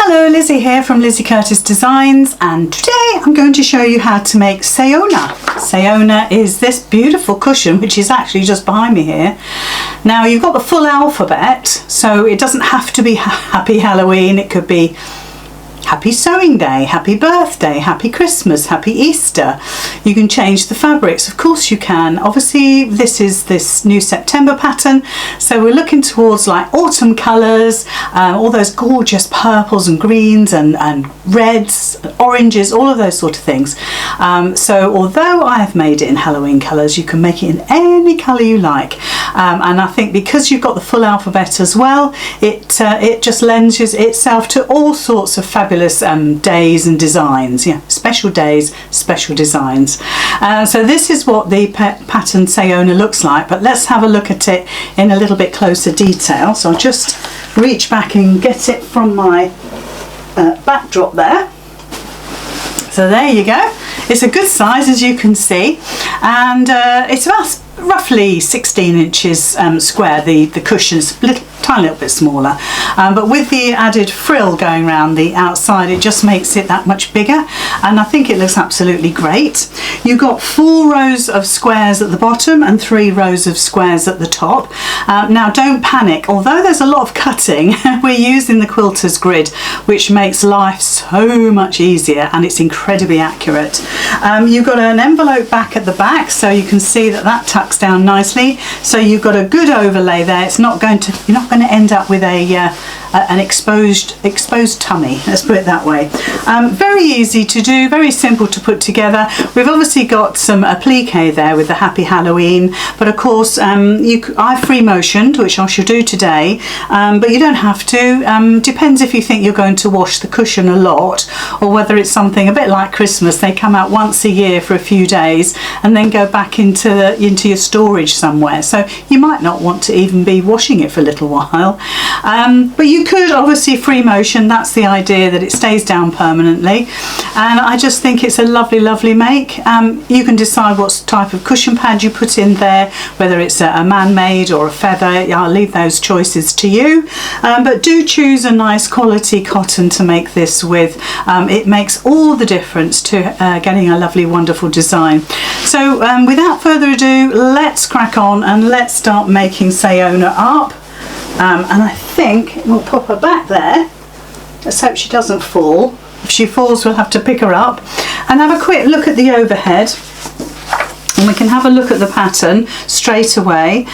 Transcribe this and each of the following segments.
Hello, Lizzy here from Lizzy Curtis Designs, and today I'm going to show you how to make Sayona. Sayona is this beautiful cushion which is actually just behind me here. Now you've got the full alphabet, so it doesn't have to be Happy Halloween, it could be Happy Sewing Day, Happy Birthday, Happy Christmas, Happy Easter. You can change the fabrics, of course you can. Obviously this is this new September pattern, so we're looking towards like autumn colours, all those gorgeous purples and greens and reds, oranges, all of those sort of things. So although I have made it in Halloween colours, you can make it in any colour you like. And I think because you've got the full alphabet as well, it just lends itself to all sorts of fabulous days and designs. Yeah, special days, special designs. So this is what the pattern Sayona looks like, but let's have a look at it in a little bit closer detail. So I'll just reach back and get it from my backdrop there. So there you go. It's a good size, as you can see, and it's about roughly 16 inches square. The cushion's tiny little bit smaller, but with the added frill going around the outside, it just makes it that much bigger, and I think it looks absolutely great. You've got 4 rows of squares at the bottom and 3 rows of squares at the top. Now don't panic, although there's a lot of cutting, we're using the quilters grid, which makes life so much easier, and it's incredibly accurate. You've got an envelope back at the back, so you can see that tucks down nicely, so you've got a good overlay there. You're not going to end up with an exposed tummy, let's put it that way. Very easy to do, very simple to put together. We've obviously got some applique there with the Happy Halloween, but of course I've free motioned, which I shall do today, but you don't have to. Depends if you think you're going to wash the cushion a lot, or whether it's something a bit like Christmas. They come out once a year for a few days and then go back into your storage somewhere, so you might not want to even be washing it for a little while. But you could obviously free motion. That's the idea, that it stays down permanently, and I just think it's a lovely make. You can decide what type of cushion pad you put in there, whether it's a man-made or a feather. I'll leave those choices to you, but do choose a nice quality cotton to make this with. It makes all the difference to getting a lovely wonderful design. So without further ado, let's crack on and let's start making Sayona up. And I think we'll pop her back there. Let's hope she doesn't fall. If she falls, we'll have to pick her up and have a quick look at the overhead, and we can have a look at the pattern straight away.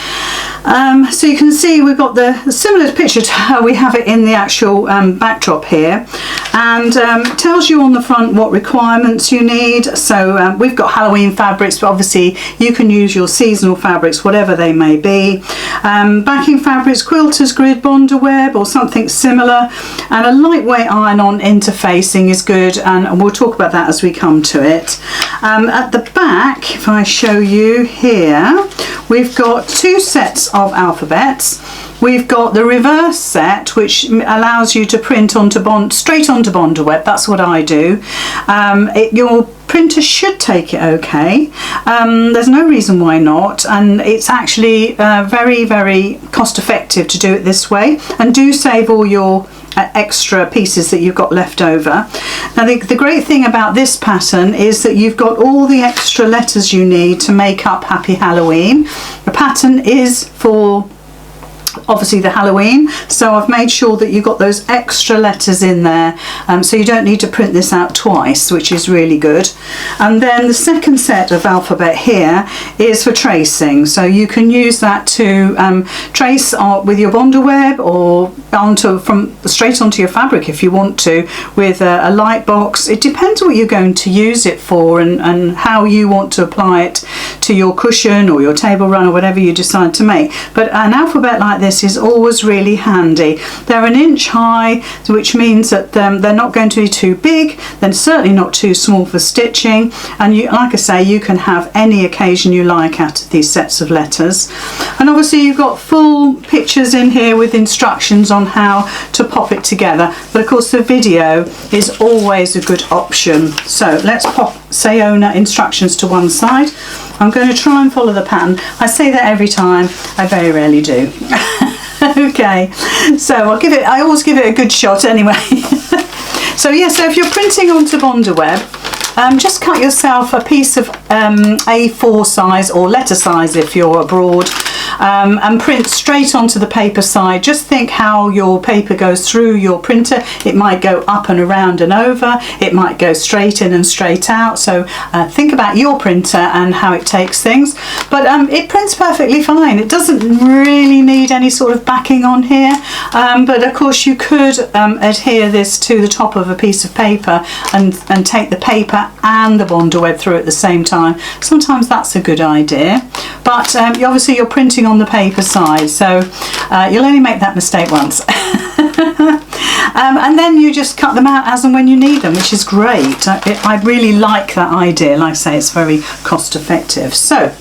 So you can see we've got the similar picture to how we have it in the actual backdrop here, and it tells you on the front what requirements you need. So we've got Halloween fabrics, but obviously you can use your seasonal fabrics, whatever they may be. Backing fabrics, quilters grid, bonder web or something similar, and a lightweight iron-on interfacing is good, and we'll talk about that as we come to it. At the back, if I show you here, we've got 2 sets of alphabets. We've got the reverse set, which allows you to print straight onto bonder web. That's what I do. Your printer should take it okay. There's no reason why not, and it's actually very cost effective to do it this way, and do save all your extra pieces that you've got left over. Now the great thing about this pattern is that you've got all the extra letters you need to make up Happy Halloween. The pattern is for obviously the Halloween, so I've made sure that you've got those extra letters in there, so you don't need to print this out twice, which is really good. And then the second set of alphabet here is for tracing, so you can use that to trace with your bonder web, or straight onto your fabric if you want to, with a light box. It depends what you're going to use it for, and how you want to apply it to your cushion or your table run or whatever you decide to make. But an alphabet like this is always really handy. They're 1 inch high, which means that they're not going to be too big, then certainly not too small for stitching, and like I say, you can have any occasion you like out of these sets of letters. And obviously you've got full pictures in here with instructions on how to pop it together, but of course the video is always a good option. So let's pop Sayona instructions to one side. I'm going to try and follow the pattern. I say that every time, I very rarely do. Okay, so I always give it a good shot anyway. So yeah, so if you're printing onto Bondaweb, just cut yourself a piece of A4 size or letter size if you're abroad, and print straight onto the paper side. Just think how your paper goes through your printer. It might go up and around and over, it might go straight in and straight out, so think about your printer and how it takes things. But it prints perfectly fine. It doesn't really need any sort of backing on here, but of course you could adhere this to the top of a piece of paper and take the paper and the Bondaweb through at the same time. Sometimes that's a good idea, but obviously you're printing on the paper side, so you'll only make that mistake once. And then you just cut them out as and when you need them, which is great. I really like that idea. Like I say, it's very cost effective. So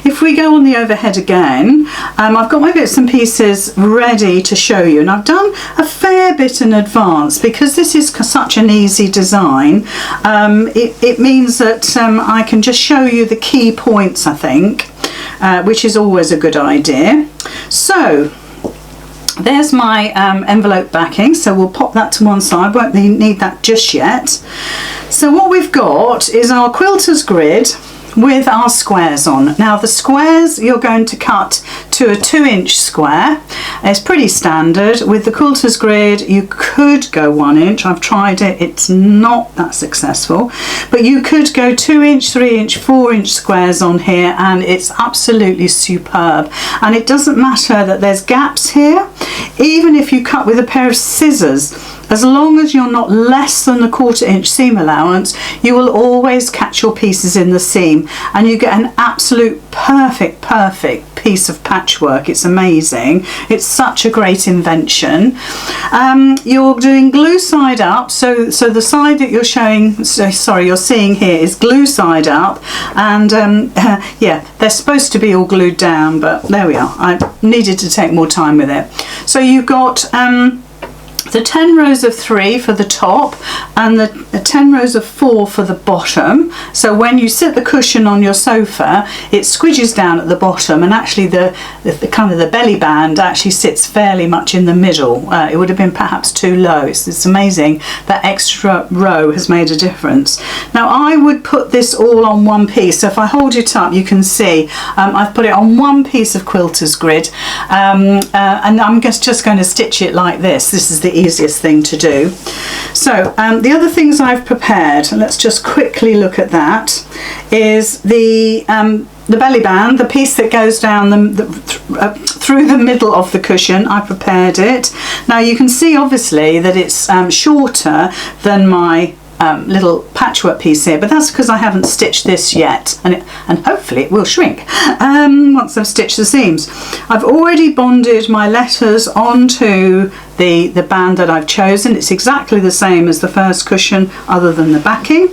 if we go on the overhead again, I've got my bits and pieces ready to show you, and I've done a fair bit in advance because this is such an easy design. It means that I can just show you the key points, I think, which is always a good idea. So there's my envelope backing, so we'll pop that to one side. Won't need that just yet. So what we've got is our quilter's grid with our squares on. Now the squares you're going to cut to a 2-inch square. It's pretty standard. With the quilter's grid you could go 1 inch. I've tried it, it's not that successful, but you could go 2-inch, 3-inch, 4-inch squares on here, and it's absolutely superb. And it doesn't matter that there's gaps here. Even if you cut with a pair of scissors, as long as you're not less than the 1/4 inch seam allowance, you will always catch your pieces in the seam, and you get an absolute perfect piece of patchwork. It's amazing. It's such a great invention. You're doing glue side up, so the side that you're you're seeing here is glue side up, and yeah, they're supposed to be all glued down, but there we are. I needed to take more time with it. So you've got the 10 rows of 3 for the top and the 10 rows of 4 for the bottom. So when you sit the cushion on your sofa, it squidges down at the bottom, and actually the kind of the belly band actually sits fairly much in the middle. It would have been perhaps too low. It's amazing that extra row has made a difference. Now I would put this all on one piece. So if I hold it up, you can see I've put it on one piece of quilter's grid, and I'm just going to stitch it like this. This is the easiest thing to do. So the other things I've prepared, let's just quickly look at that, is the belly band, the piece that goes down through the middle of the cushion. I prepared it. Now you can see obviously that it's shorter than my little patchwork piece here, but that's because I haven't stitched this yet, and hopefully it will shrink once I've stitched the seams. I've already bonded my letters onto the band that I've chosen. It's exactly the same as the first cushion other than the backing.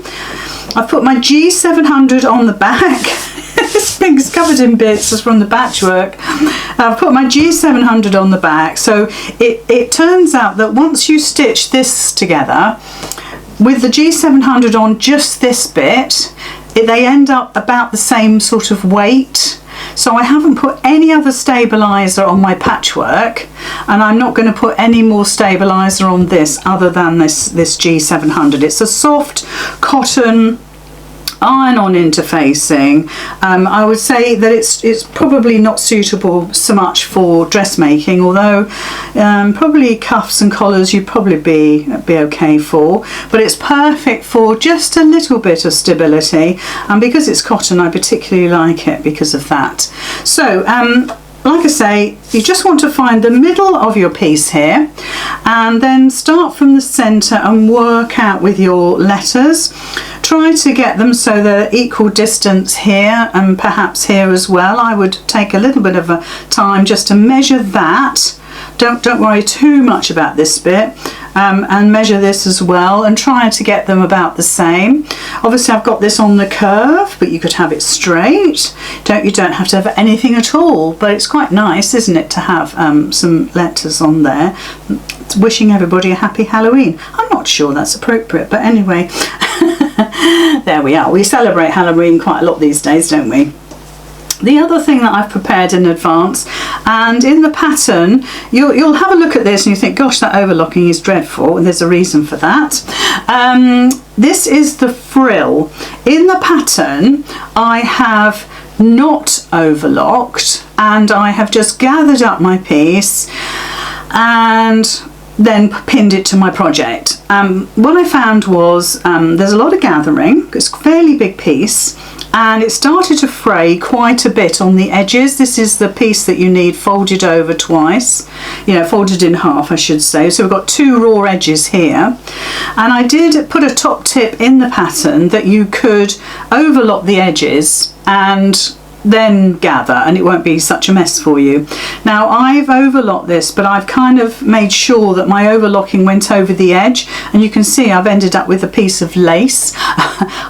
I've put my G700 on the back. This thing's covered in bits just from the patchwork. I've put my G700 on the back, so it turns out that once you stitch this together with the G700 on just this bit, they end up about the same sort of weight. So I haven't put any other stabiliser on my patchwork, and I'm not going to put any more stabiliser on this other than this G700. It's a soft cotton iron-on interfacing. I would say that it's probably not suitable so much for dressmaking, although probably cuffs and collars you'd probably be okay for, but it's perfect for just a little bit of stability, and because it's cotton I particularly like it because of that. So like I say, you just want to find the middle of your piece here, and then start from the centre and work out with your letters. Try to get them so they're equal distance here and perhaps here as well. I would take a little bit of a time just to measure that. Don't worry too much about this bit, and measure this as well, and try to get them about the same. Obviously I've got this on the curve, but you could have it straight. You don't have to have anything at all, but it's quite nice, isn't it, to have some letters on there. It's wishing everybody a happy Halloween. I'm not sure that's appropriate, but anyway. There we are. We celebrate Halloween quite a lot these days, don't we? The other thing that I've prepared in advance, and in the pattern, you'll have a look at this and you think, gosh, that overlocking is dreadful, and there's a reason for that. This is the frill. In the pattern, I have not overlocked, and I have just gathered up my piece and then pinned it to my project. What I found was there's a lot of gathering. It's a fairly big piece, and it started to fray quite a bit on the edges. This is the piece that you need folded over twice, folded in half, I should say. So we've got two raw edges here, and I did put a top tip in the pattern that you could overlock the edges and then gather, and it won't be such a mess for you. Now I've overlocked this, but I've kind of made sure that my overlocking went over the edge, and you can see I've ended up with a piece of lace.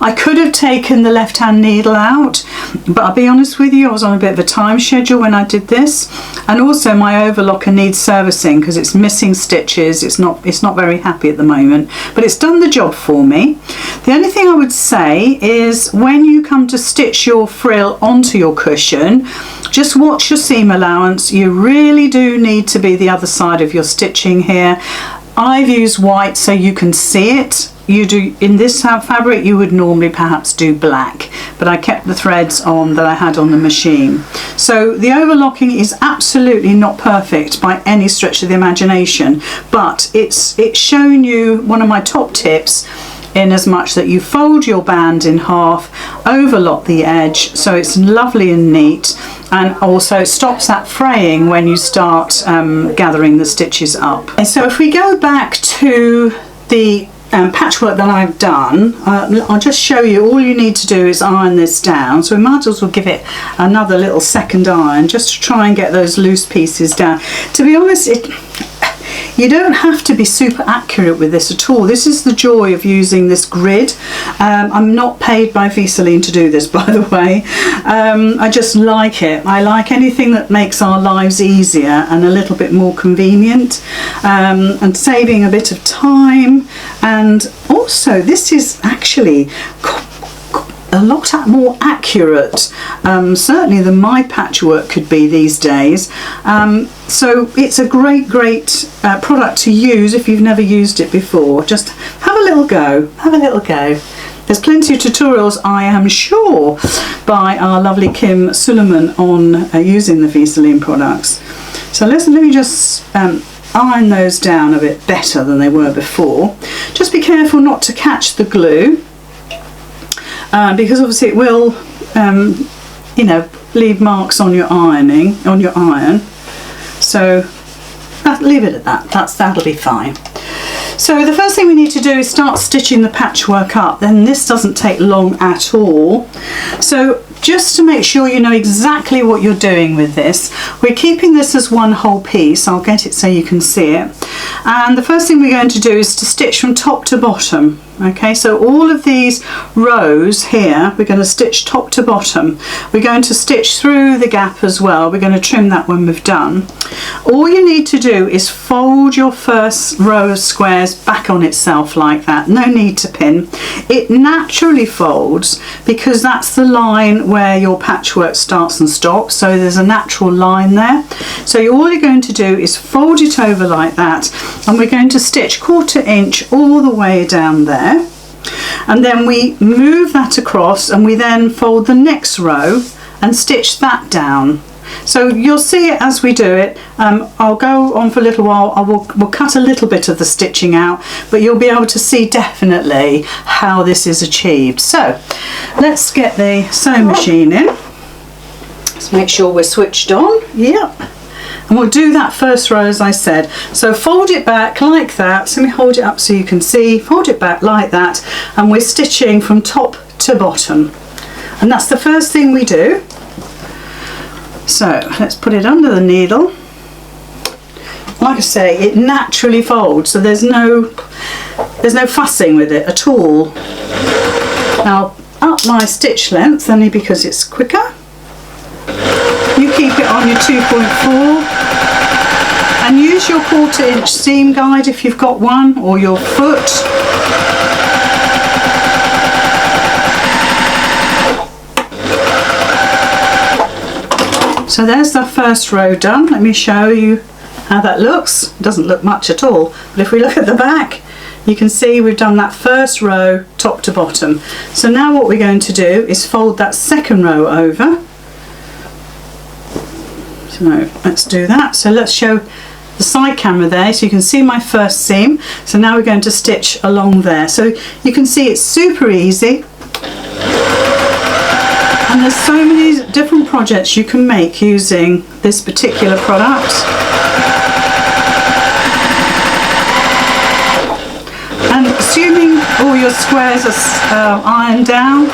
I could have taken the left hand needle out, but I'll be honest with you, I was on a bit of a time schedule when I did this, and also my overlocker needs servicing because it's missing stitches. It's not very happy at the moment, but it's done the job for me. The only thing I would say is when you come to stitch your frill onto your cushion, just watch your seam allowance. You really do need to be the other side of your stitching here. I've used white so you can see it. You do in this fabric, you would normally perhaps do black, but I kept the threads on that I had on the machine. So the overlocking is absolutely not perfect by any stretch of the imagination, but it's shown you one of my top tips, in as much that you fold your band in half, overlock the edge so it's lovely and neat, and also stops that fraying when you start gathering the stitches up. And so if we go back to the patchwork that I've done, I'll just show you. All you need to do is iron this down, so we might as well give it another little second iron just to try and get those loose pieces down. To be honest, you don't have to be super accurate with this at all. This is the joy of using this grid. I'm not paid by Vliseline to do this, by the way. I just like it. I like anything that makes our lives easier and a little bit more convenient, and saving a bit of time. And also, this is actually a lot more accurate, certainly than my patchwork could be these days. So it's a great product to use if you've never used it before. Just have a little go, There's plenty of tutorials, I am sure, by our lovely Kim Suleiman on using the Vliseline products. So let me just iron those down a bit better than they were before. Just be careful not to catch the glue, because obviously it will leave marks on your iron, so leave it at that. That'll be fine. So the first thing we need to do is start stitching the patchwork up. Then this doesn't take long at all. So just to make sure you know exactly what you're doing with this, we're keeping this as one whole piece. I'll get it so you can see it. And the first thing we're going to do is to stitch from top to bottom. Okay, so all of these rows here, we're going to stitch top to bottom. We're going to stitch through the gap as well. We're going to trim that when we've done. All you need to do is fold your first row of squares back on itself like that. No need to pin. It naturally folds because that's the line where your patchwork starts and stops. So there's a natural line there. So all you're going to do is fold it over like that, and we're going to stitch 1/4 inch all the way down there. And then we move that across, and we then fold the next row and stitch that down. So you'll see it as we do it. I'll go on for a little while. We'll cut a little bit of the stitching out, but you'll be able to see definitely how this is achieved. So let's get the sewing machine in. Let's make sure we're switched on. Yep. And we'll do that first row as I said. So fold it back like that. So let me hold it up so you can see. Fold it back like that, and we're stitching from top to bottom. And that's the first thing we do. So let's put it under the needle. Like I say, it naturally folds, so there's no fussing with it at all. Now I'll up my stitch length only because it's quicker. You keep it on your 2.4 and use your 1/4 inch seam guide if you've got one, or your foot. So there's the first row done. Let me show you how that looks. It doesn't look much at all, but if we look at the back, you can see we've done that first row top to bottom. So now what we're going to do is fold that second row over. So let's do that. So let's show the side camera there so you can see my first seam. So now we're going to stitch along there. So you can see it's super easy. And there's so many different projects you can make using this particular product. And assuming all your squares are ironed down,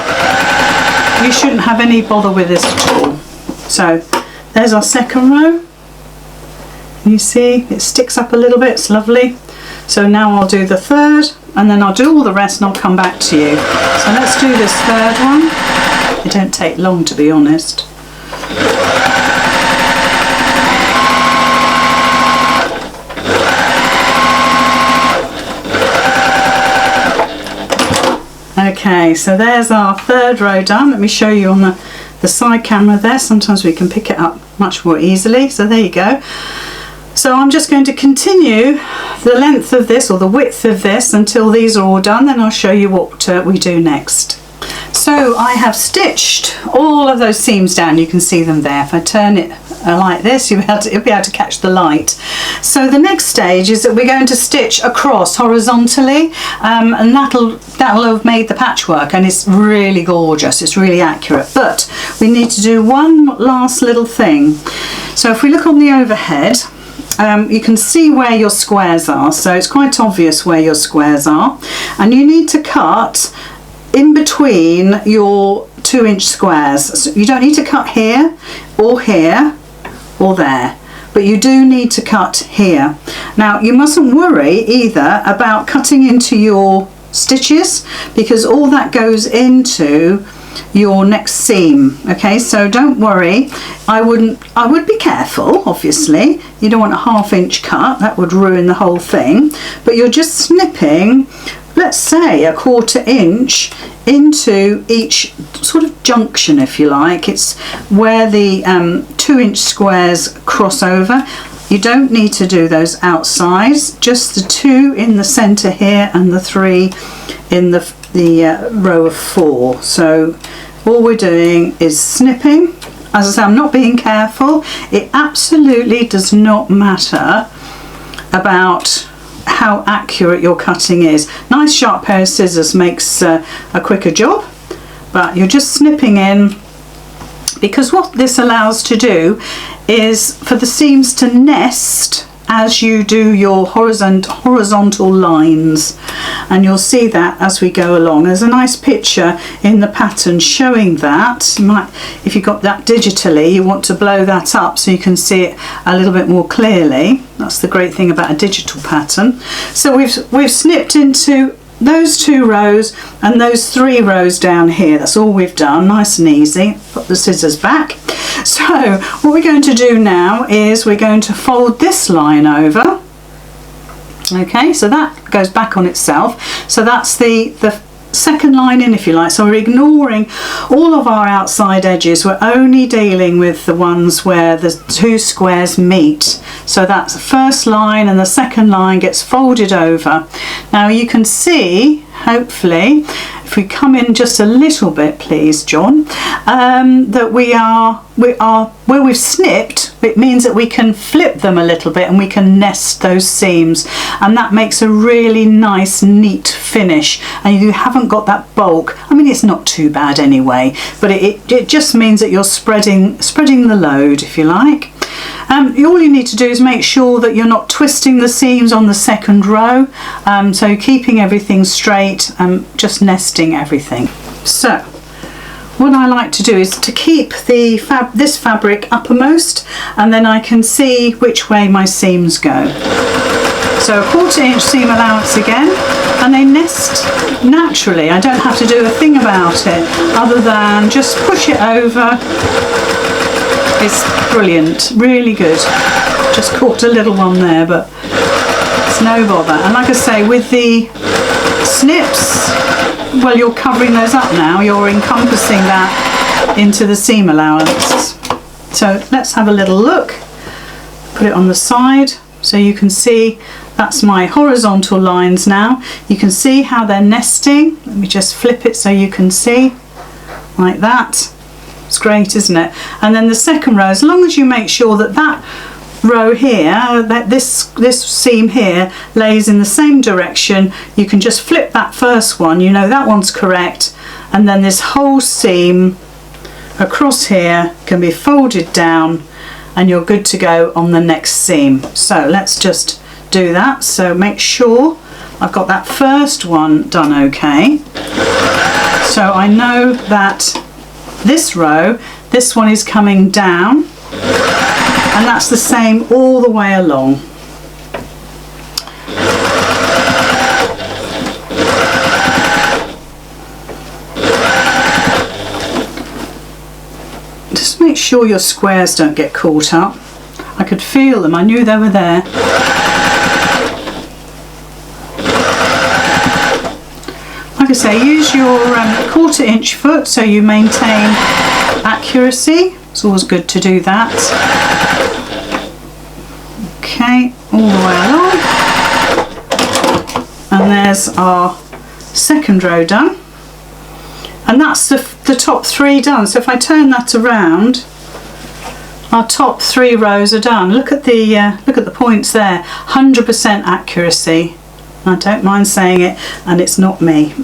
you shouldn't have any bother with this at all. So there's our second row. You see it sticks up a little bit, it's lovely. So now I'll do the third, and then I'll do all the rest and I'll come back to you. So let's do this third one. It don't take long, to be honest. Okay, so there's our third row done. Let me show you on the side camera there. Sometimes we can pick it up much more easily. So there you go. So I'm just going to continue the length of this, or the width of this, until these are all done. Then I'll show you what we do next. So I have stitched all of those seams down. You can see them there. If I turn it like this, you'll be able to catch the light. So the next stage is that we're going to stitch across horizontally, and that'll have made the patchwork, and it's really gorgeous. It's really accurate. But we need to do one last little thing. So if we look on the overhead, you can see where your squares are. So it's quite obvious where your squares are, and you need to cut in between your 2-inch squares. So you don't need to cut here or there, but you do need to cut here. Now you mustn't worry either about cutting into your stitches, because all that goes into your next seam. Okay, so don't worry. I would be careful, obviously. You don't want a 1/2 inch cut, that would ruin the whole thing, but you're just snipping, let's say, a 1/4 inch into each sort of junction, if you like. It's where the 2-inch squares cross over. You don't need to do those outsides, just the 2 in the center here and the 3 in the row of 4. So all we're doing is snipping. As I say, I'm not being careful. It absolutely does not matter about how accurate your cutting is. Nice sharp pair of scissors makes a quicker job, but you're just snipping in, because what this allows to do is for the seams to nest as you do your horizontal lines, and you'll see that as we go along. There's a nice picture in the pattern showing that. You might, if you got that digitally, you want to blow that up so you can see it a little bit more clearly. That's the great thing about a digital pattern. So we've snipped into those 2 rows and those 3 rows down here. That's all we've done, nice and easy. Put the scissors back. So what we're going to do now is we're going to fold this line over. Okay, so that goes back on itself. So that's the second line in, if you like. So we're ignoring all of our outside edges. We're only dealing with the ones where the 2 squares meet. So that's the first line, and the second line gets folded over. Now you can see, hopefully, if we come in just a little bit, please, John, that we are where we've snipped. It means that we can flip them a little bit and we can nest those seams, and that makes a really nice, neat finish. And you haven't got that bulk. I mean, it's not too bad anyway, but it just means that you're spreading the load, if you like. All you need to do is make sure that you're not twisting the seams on the second row, so keeping everything straight and just nesting everything. So what I like to do is to keep this fabric uppermost, and then I can see which way my seams go. So a 1/4 inch seam allowance again, and they nest naturally. I don't have to do a thing about it other than just push it over. It's brilliant, really good. Just caught a little one there, but it's no bother. And like I say, with the snips, well, you're covering those up now. You're encompassing that into the seam allowance. So let's have a little look. Put it on the side so you can see that's my horizontal lines now. You can see how they're nesting. Let me just flip it so you can see, like that. It's great, isn't it? And then the second row, as long as you make sure that that row here, that this seam here lays in the same direction, you can just flip that first one, you know that one's correct, and then this whole seam across here can be folded down and you're good to go on the next seam. So let's just do that. So make sure I've got that first one done okay. So I know that this row, this one is coming down, and that's the same all the way along. Just make sure your squares don't get caught up. I could feel them, I knew they were there. Like I say, use your 1/4 inch foot so you maintain accuracy. It's always good to do that. Okay, all the way along. And there's our second row done. And that's the top 3 done. So if I turn that around, our top 3 rows are done. Look at the points there. 100% accuracy. I don't mind saying it, and it's not me.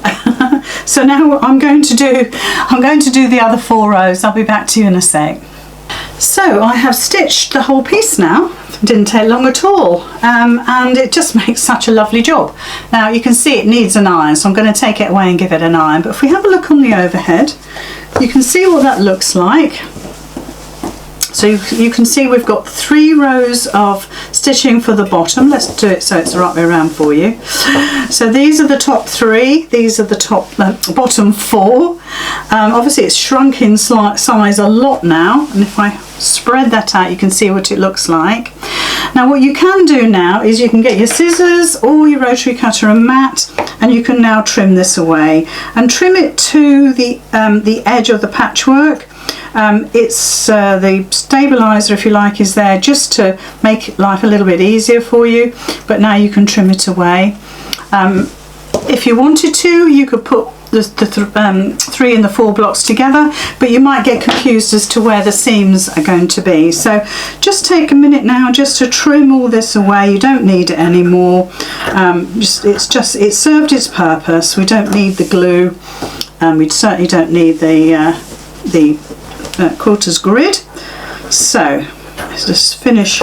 So now I'm going to do the other 4 rows. I'll be back to you in a sec. So I have stitched the whole piece now. It didn't take long at all, and it just makes such a lovely job. Now you can see it needs an iron, so I'm going to take it away and give it an iron. But if we have a look on the overhead, you can see what that looks like. So you can see we've got 3 rows of stitching for the bottom. Let's do it so it's the right way around for you. So these are the top 3, these are the bottom 4. Obviously it's shrunk in size a lot now, and if I spread that out you can see what it looks like. Now what you can do now is you can get your scissors or your rotary cutter and mat, and you can now trim this away and trim it to the edge of the patchwork. It's the stabilizer, if you like, is there just to make life a little bit easier for you, but now you can trim it away. If you wanted to, you could put the 3 and the 4 blocks together, but you might get confused as to where the seams are going to be. So just take a minute now just to trim all this away. You don't need it anymore. It's served its purpose. We don't need the glue, and we certainly don't need the quilters grid. So let's just finish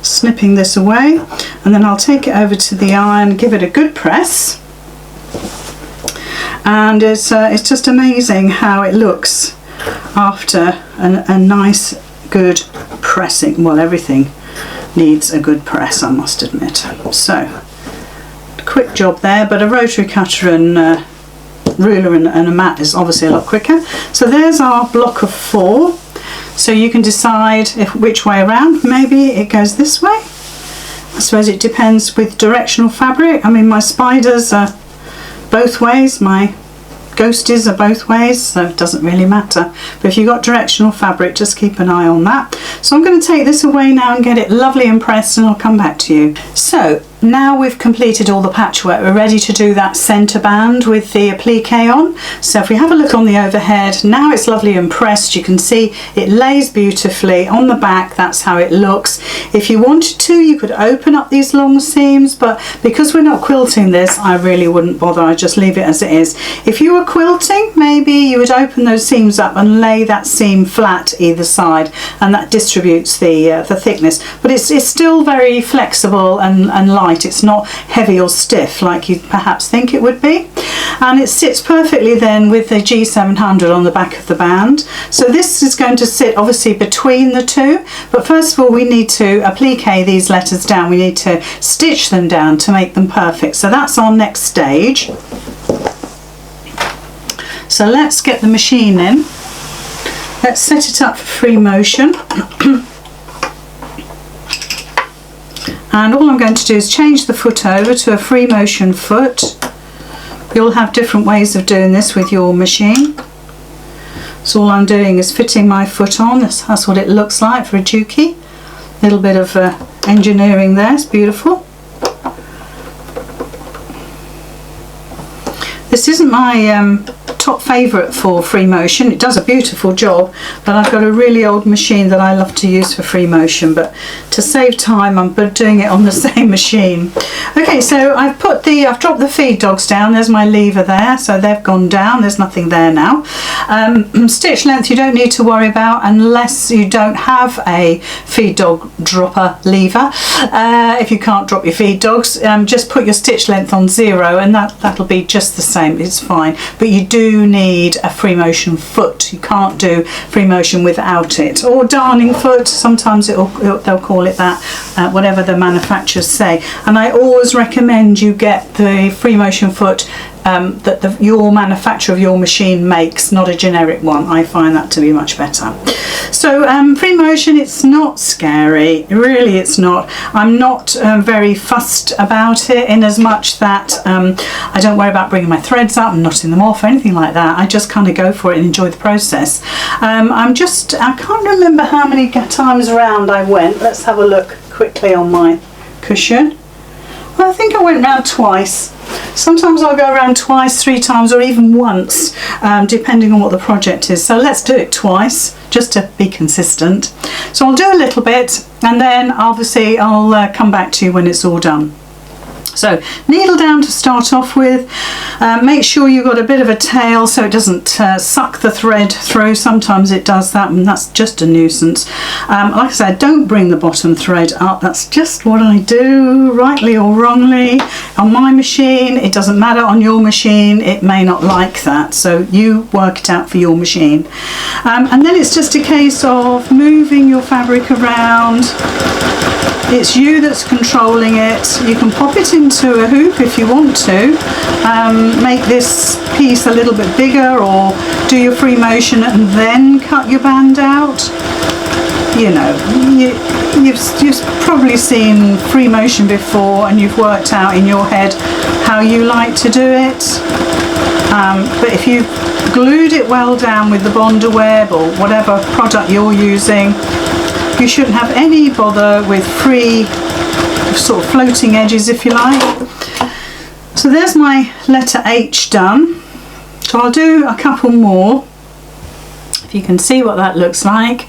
snipping this away, and then I'll take it over to the iron, give it a good press, and it's just amazing how it looks after a nice good pressing. Well, everything needs a good press, I must admit. So quick job there, but a rotary cutter and ruler and a mat is obviously a lot quicker. So there's our block of 4. So you can decide which way around. Maybe it goes this way. I suppose it depends with directional fabric. I mean, my spiders are both ways, my ghosties are both ways, so it doesn't really matter. But if you've got directional fabric, just keep an eye on that. So I'm going to take this away now and get it lovely and pressed, and I'll come back to you. So now we've completed all the patchwork, we're ready to do that centre band with the applique on. So if we have a look on the overhead, now it's lovely and pressed. You can see it lays beautifully on the back. That's how it looks. If you wanted to, you could open up these long seams, but because we're not quilting this, I really wouldn't bother. I just leave it as it is. If you were quilting, maybe you would open those seams up and lay that seam flat either side, and that distributes the thickness. But it's still very flexible and light. It's not heavy or stiff like you perhaps think it would be, and it sits perfectly then with the G700 on the back of the band. So this is going to sit obviously between the 2, but first of all we need to applique these letters down. We need to stitch them down to make them perfect. So that's our next stage. So let's get the machine in. Let's set it up for free motion. And all I'm going to do is change the foot over to a free motion foot. You'll have different ways of doing this with your machine. So all I'm doing is fitting my foot on. That's what it looks like for a Juki. Little bit of engineering there, it's beautiful. This isn't my top favourite for free motion. It does a beautiful job, but I've got a really old machine that I love to use for free motion, but to save time I'm doing it on the same machine. Okay, so I've dropped the feed dogs down. There's my lever there, so they've gone down, there's nothing there now. Stitch length you don't need to worry about unless you don't have a feed dog dropper lever. If you can't drop your feed dogs, just put your stitch length on 0 and that'll be just the same, it's fine. But you do need a free motion foot. You can't do free motion without it, or darning foot, sometimes they'll call it that, whatever the manufacturers say. And I always recommend you get the free motion foot that your manufacturer of your machine makes, not a generic one. I find that to be much better. So free motion, it's not scary, really it's not. I'm not very fussed about it, in as much that I don't worry about bringing my threads up and knotting them off or anything like that. I just kind of go for it and enjoy the process. I can't remember how many times around I went. Let's have a look quickly on my cushion. I think I went round twice. Sometimes I'll go around twice, 3 times, or even once, depending on what the project is. So let's do it twice, just to be consistent. So I'll do a little bit, and then obviously I'll come back to you when it's all done. So needle down to start off with. Make sure you've got a bit of a tail so it doesn't suck the thread through. Sometimes it does that, and that's just a nuisance. Like I said, don't bring the bottom thread up. That's just what I do, rightly or wrongly. On my machine, it doesn't matter. On your machine, it may not like that, so you work it out for your machine. And then it's just a case of moving your fabric around. It's you that's controlling it. You can pop it into a hoop if you want to, make this piece a little bit bigger, or do your free motion and then cut your band out. You know, you've probably seen free motion before, and you've worked out in your head how you like to do it. But if you've glued it well down with the Bonder web or whatever product you're using, you shouldn't have any bother with free sort of floating edges, if you like. So there's my letter H done. So I'll do a couple more, if you can see what that looks like.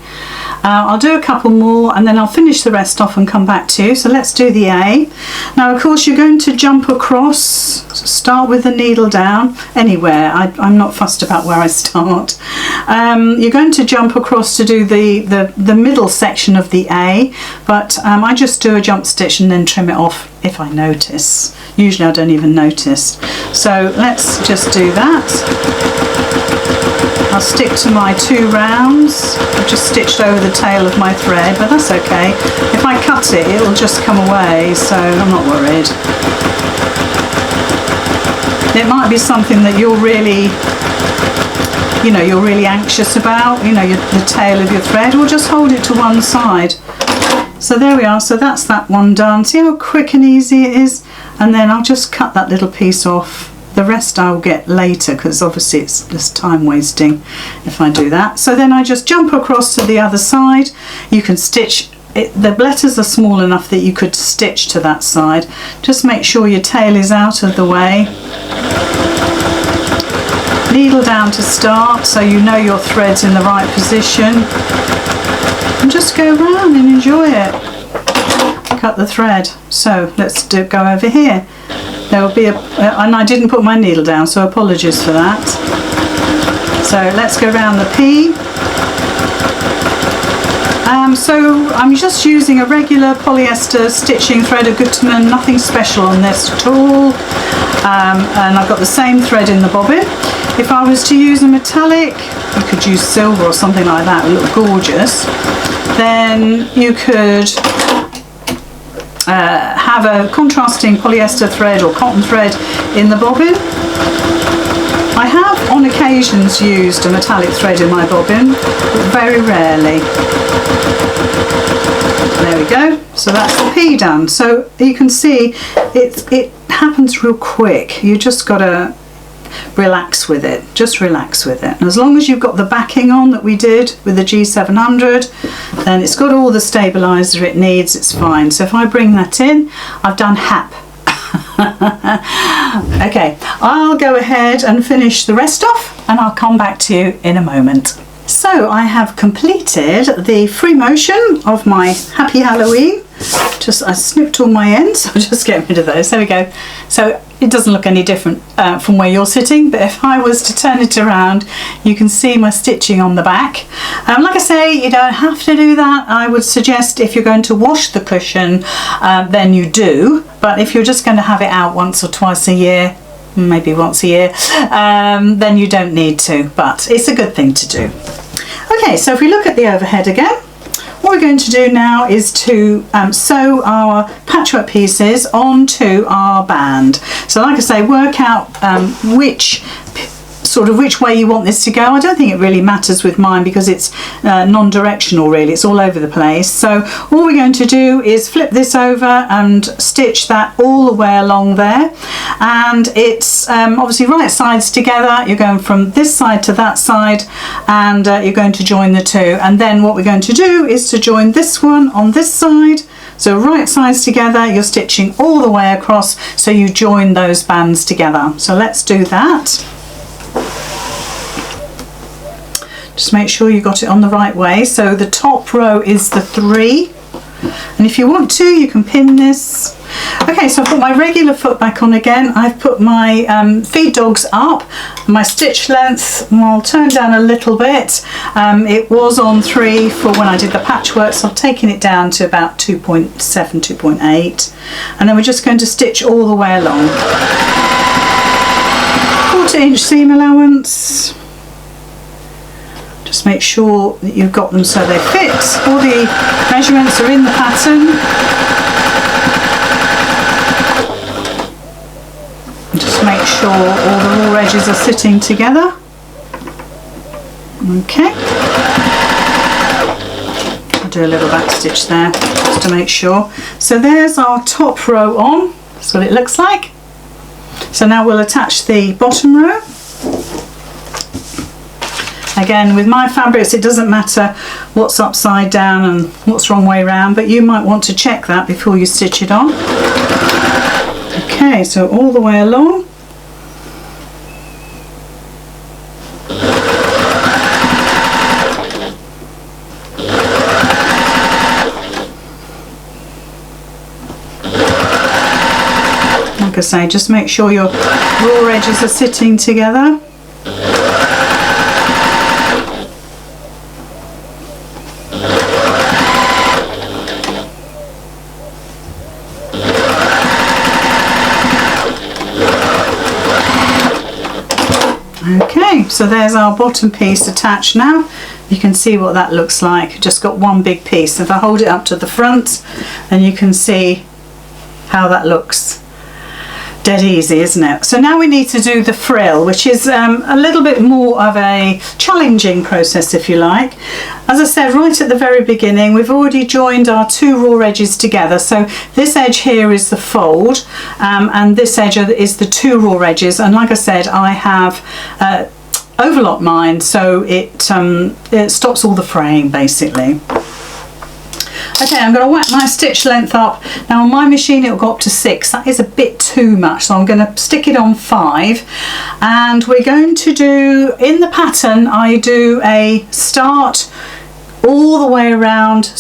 I'll do a couple more and then I'll finish the rest off and come back to you. So let's do the A. Now of course you're going to jump across, start with the needle down, anywhere. I'm not fussed about where I start. You're going to jump across to do the middle section of the A, but I just do a jump stitch and then trim it off if I notice. Usually I don't even notice. So let's just do that. I'll stick to my 2 rounds. I've just stitched over the tail of my thread, but that's okay. If I cut it, it'll just come away, so I'm not worried. It might be something that you're really, you're really anxious about, the tail of your thread. We'll just hold it to one side. So there we are, so that's that one done. See how quick and easy it is? And then I'll just cut that little piece off. The rest I'll get later, because obviously it's just time wasting if I do that. So then I just jump across to the other side. You can stitch it, the letters are small enough that you could stitch to that side. Just make sure your tail is out of the way. Needle down to start so you know your thread's in the right position. And just go around and enjoy it. Cut the thread. So let's go over here. There will be and I didn't put my needle down, so apologies for that. So let's go around the P. So I'm just using a regular polyester stitching thread, a Gutermann, nothing special on this at all. And I've got the same thread in the bobbin. If I was to use a metallic, you could use silver or something like that, it would look gorgeous. Then you could have a contrasting polyester thread or cotton thread in the bobbin. I have on occasions used a metallic thread in my bobbin, but very rarely. There we go, so that's the P done. So you can see it happens real quick. You just got to relax with it, just relax with it. And as long as you've got the backing on that we did with the G700, then it's got all the stabilizer it needs, it's fine. So if I bring that in, I've done HAP. Okay, I'll go ahead and finish the rest off and I'll come back to you in a moment. So I have completed the free motion of my Happy Halloween. I snipped all my ends, so I'll just get rid of those. There we go. So it doesn't look any different from where you're sitting, but if I was to turn it around, you can see my stitching on the back. Like I say, you don't have to do that. I would suggest if you're going to wash the cushion, then you do. But if you're just going to have it out once or twice a year, maybe once a year, then you don't need to, but it's a good thing to do. Okay, so if we look at the overhead again, what we're going to do now is to sew our patchwork pieces onto our band. So like I say, work out which way you want this to go. I don't think it really matters with mine because it's non-directional really, it's all over the place. So all we're going to do is flip this over and stitch that all the way along there, and it's obviously right sides together. You're going from this side to that side, and you're going to join the two, and then what we're going to do is to join this one on this side. So right sides together, you're stitching all the way across, so you join those bands together. So let's do that. Just make sure you got it on the right way. So the top row is the 3, and if you want to, you can pin this. Okay, so I've put my regular foot back on again. I've put my feed dogs up. My stitch length, I'll turn down a little bit. It was on 3 for when I did the patchwork, so I've taken it down to about 2.7, 2.8, and then we're just going to stitch all the way along. 1/4-inch seam allowance. Just make sure that you've got them so they fit. All the measurements are in the pattern. Just make sure all the raw edges are sitting together. Okay. I'll do a little back stitch there just to make sure. So there's our top row on. That's what it looks like. So now we'll attach the bottom row. Again, with my fabrics, it doesn't matter what's upside down and what's wrong way around, but you might want to check that before you stitch it on. Okay, so all the way along. Like I say, just make sure your raw edges are sitting together. Okay, so there's our bottom piece attached now. You can see what that looks like. Just got one big piece. If I hold it up to the front, then you can see how that looks. Dead easy, isn't it? So now we need to do the frill, which is a little bit more of a challenging process, if you like. As I said right at the very beginning, we've already joined our 2 raw edges together. So this edge here is the fold, and this edge is the 2 raw edges. And like I said, I have overlocked mine, so it stops all the fraying basically. Okay, I'm going to whack my stitch length up. Now on my machine it'll go up to 6. That is a bit too much, so I'm going to stick it on 5. And we're going to do, in the pattern, I do a start all the way around,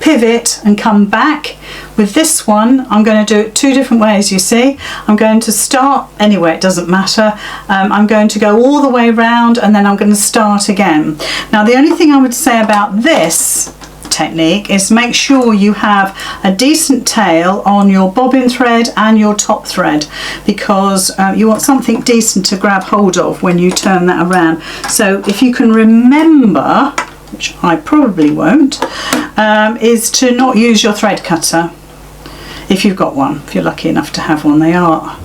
pivot and come back. With this one, I'm going to do it 2 different ways, you see. I'm going to start anywhere, it doesn't matter. I'm going to go all the way around and then I'm going to start again. Now the only thing I would say about this technique is make sure you have a decent tail on your bobbin thread and your top thread, because you want something decent to grab hold of when you turn that around. So if you can remember, which I probably won't, is to not use your thread cutter if you've got one, if you're lucky enough to have one. They are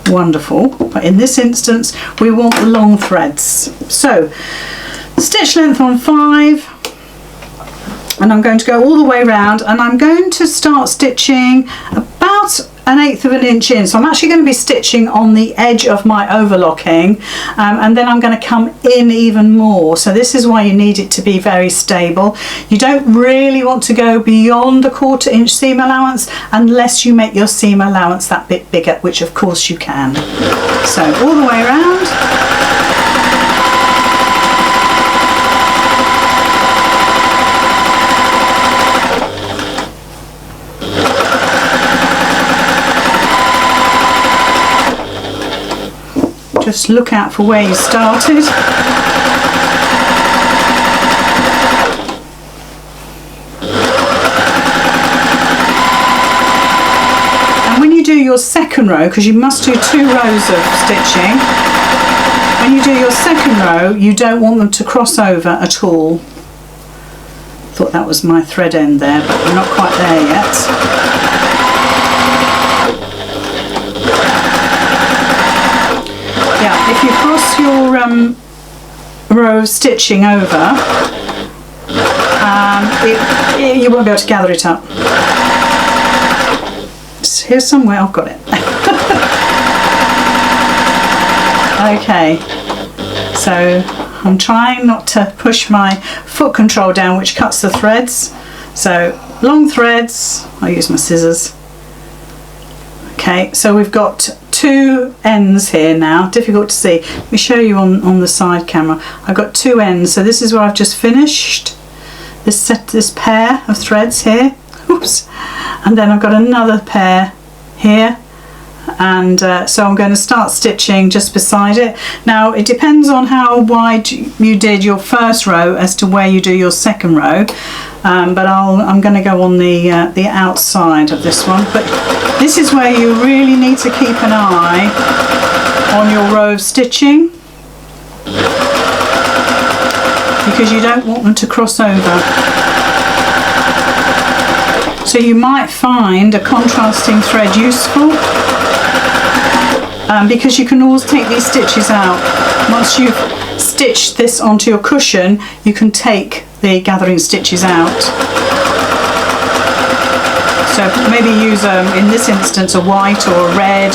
wonderful, but in this instance we want the long threads. So stitch length on 5, and I'm going to go all the way around, and I'm going to start stitching about 1/8 of an inch in, so I'm actually going to be stitching on the edge of my overlocking, and then I'm going to come in even more. So this is why you need it to be very stable. You don't really want to go beyond a 1/4 inch seam allowance unless you make your seam allowance that bit bigger, which of course you can. So all the way around. Just look out for where you started. And when you do your second row, because you must do 2 rows of stitching, when you do your second row, you don't want them to cross over at all. Thought that was my thread end there, but we're not quite there yet. Yeah, if you cross your row of stitching over, you won't be able to gather it up. Here's somewhere, I've got it. Okay, so I'm trying not to push my foot control down, which cuts the threads. So long threads, I'll use my scissors. Okay, so we've got 2 ends here now, difficult to see. Let me show you on the side camera. I've got 2 ends, so this is where I've just finished this pair of threads here. Oops. And then I've got another pair here, and so I'm going to start stitching just beside it. Now it depends on how wide you did your first row as to where you do your second row, but I'm going to go on the outside of this one. But this is where you really need to keep an eye on your row of stitching, because you don't want them to cross over. So you might find a contrasting thread useful, because you can always take these stitches out. Once you've stitched this onto your cushion, you can take the gathering stitches out. So maybe use, in this instance, a white or a red,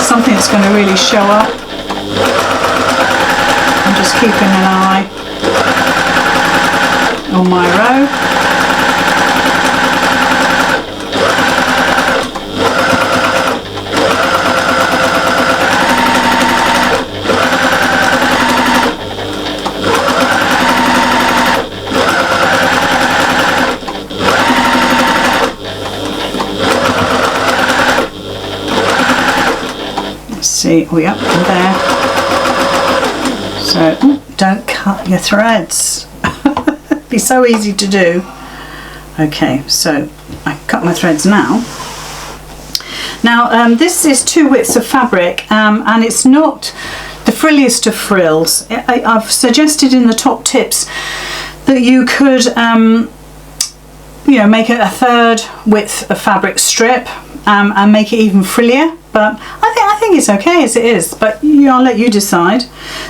something that's going to really show up. I'm just keeping an eye on my row. See, oh yeah, there. So don't cut your threads. It'd be so easy to do. Okay, so I cut my threads now. Now this is 2 widths of fabric, and it's not the frilliest of frills. I've suggested in the top tips that you could you know, make it a 1/3 width of fabric strip, and make it even frillier, but I think it's okay as it is, but I'll let you decide.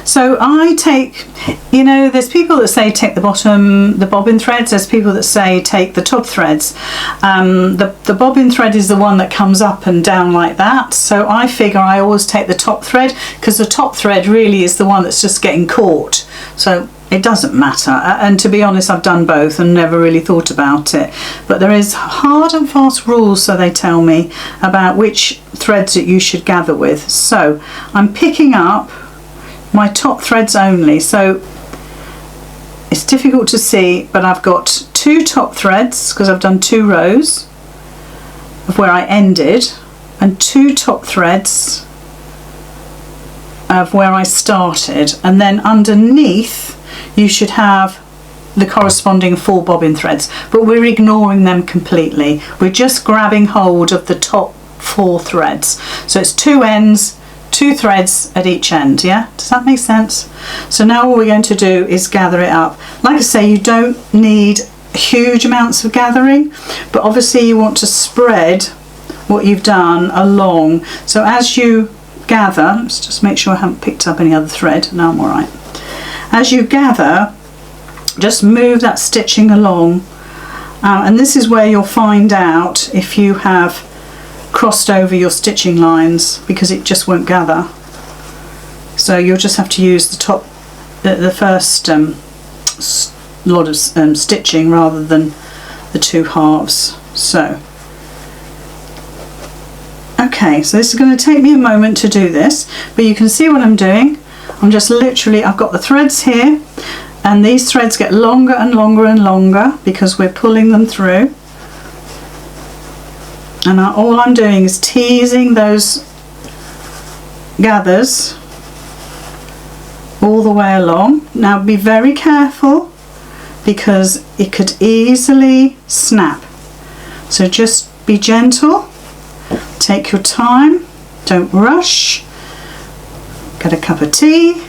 So I take, you know, there's people that say take the bobbin threads, there's people that say take the top threads. The bobbin thread is the one that comes up and down like that, so I figure I always take the top thread, because the top thread really is the one that's just getting caught, so it doesn't matter. And to be honest, I've done both and never really thought about it, but there is hard and fast rules, so they tell me, about which threads that you should gather with. So I'm picking up my top threads only, so it's difficult to see, but I've got 2 top threads because I've done 2 rows of where I ended, and 2 top threads of where I started, and then underneath you should have the corresponding 4 bobbin threads, but we're ignoring them completely. We're just grabbing hold of the top 4 threads. So it's 2 ends, 2 threads at each end, yeah? Does that make sense? So now what we're going to do is gather it up. Like I say, you don't need huge amounts of gathering, but obviously you want to spread what you've done along. So as you gather, let's just make sure I haven't picked up any other thread. No, I'm all right. As you gather, just move that stitching along, and this is where you'll find out if you have crossed over your stitching lines because it just won't gather. So you'll just have to use the top, the first lot of stitching rather than the 2 halves. So okay, so this is going to take me a moment to do this, but you can see what I'm doing. I'm just literally, I've got the threads here, and these threads get longer and longer and longer because we're pulling them through. And all I'm doing is teasing those gathers all the way along. Now be very careful because it could easily snap. So just be gentle, take your time, don't rush. Get a cup of tea,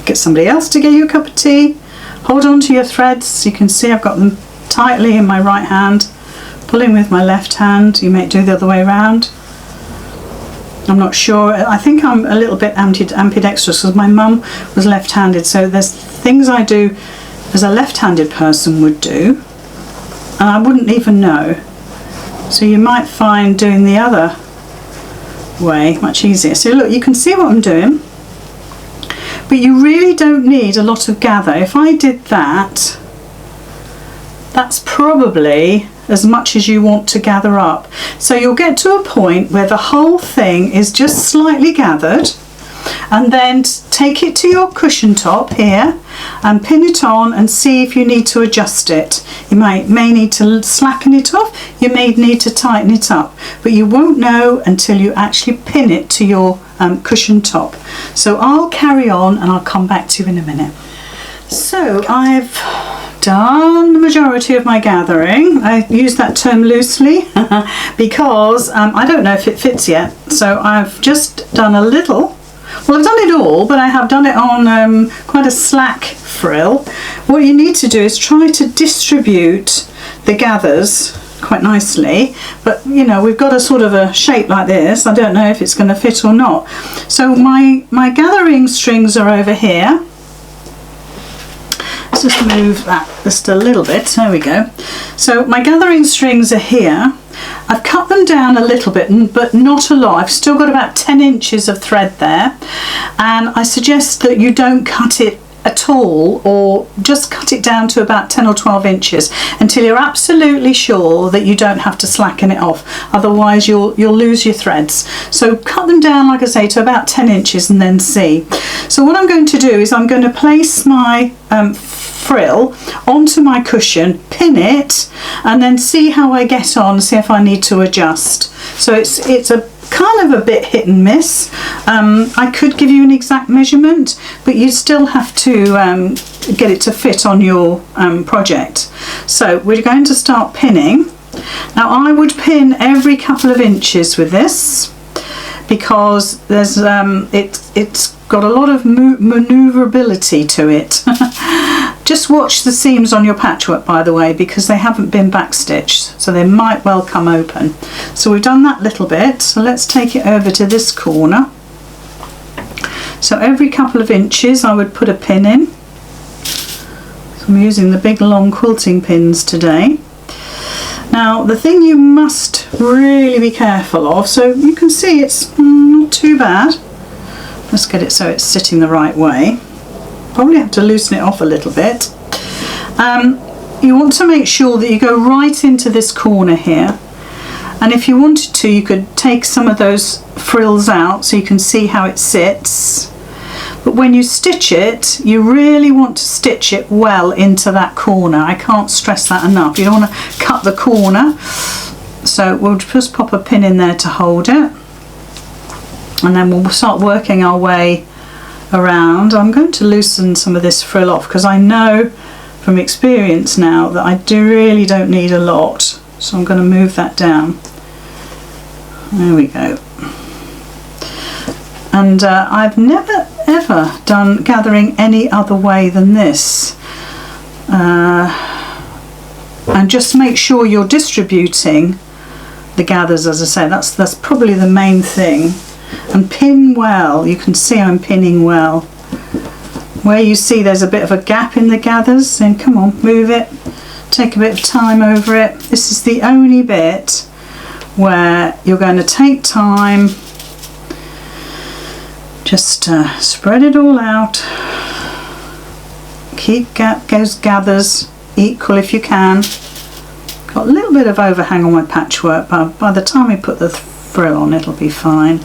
get somebody else to get you a cup of tea. Hold on to your threads. You can see I've got them tightly in my right hand, pulling with my left hand. You may do the other way around. I'm not sure. I think I'm a little bit ambidextrous because my mum was left-handed, so there's things I do as a left-handed person would do and I wouldn't even know. So you might find doing the other way much easier. So look, you can see what I'm doing, but you really don't need a lot of gather. If I did that, that's probably as much as you want to gather up. So you'll get to a point where the whole thing is just slightly gathered, and then take it to your cushion top here and pin it on and see if you need to adjust it. You may need to slacken it off, you may need to tighten it up, but you won't know until you actually pin it to your cushion top. So I'll carry on and I'll come back to you in a minute. So I've done the majority of my gathering. I use that term loosely because I don't know if it fits yet. So I've just done a little. Well, I've done it all, but I have done it on quite a slack frill. What you need to do is try to distribute the gathers quite nicely, but you know, we've got a sort of a shape like this. I don't know if it's going to fit or not. So my gathering strings are over here. Let's just move that just a little bit. There we go. So my gathering strings are here. I've cut them down a little bit, but not a lot. I've still got about 10 inches of thread there, and I suggest that you don't cut it at all, or just cut it down to about 10 or 12 inches until you're absolutely sure that you don't have to slacken it off, otherwise you'll lose your threads. So cut them down, like I say, to about 10 inches and then see. So what I'm going to do is I'm going to place my frill onto my cushion, pin it, and then see how I get on, see if I need to adjust. So it's a kind of a bit hit and miss. I could give you an exact measurement, but you still have to get it to fit on your project. So we're going to start pinning. Now I would pin every couple of inches with this because there's it's got a lot of manoeuvrability to it. Just watch the seams on your patchwork, by the way, because they haven't been backstitched, so they might well come open. So we've done that little bit, so let's take it over to this corner. So every couple of inches I would put a pin in. So I'm using the big long quilting pins today. Now the thing you must really be careful of, so you can see it's not too bad. Let's get it so it's sitting the right way. Probably have to loosen it off a little bit. You want to make sure that you go right into this corner here, and if you wanted to, you could take some of those frills out so you can see how it sits. But when you stitch it, you really want to stitch it well into that corner. I can't stress that enough. You don't want to cut the corner. So we'll just pop a pin in there to hold it, and then we'll start working our way around. I'm going to loosen some of this frill off because I know from experience now that I really don't need a lot. So I'm going to move that down. There we go. And I've never ever done gathering any other way than this. And just make sure you're distributing the gathers, as I say. That's probably the main thing. And pin well. You can see I'm pinning well. Where you see there's a bit of a gap in the gathers, then come on, move it. Take a bit of time over it. This is the only bit where you're going to take time, just spread it all out, keep those gathers equal if you can. Got a little bit of overhang on my patchwork, but by the time we put the frill on it'll be fine.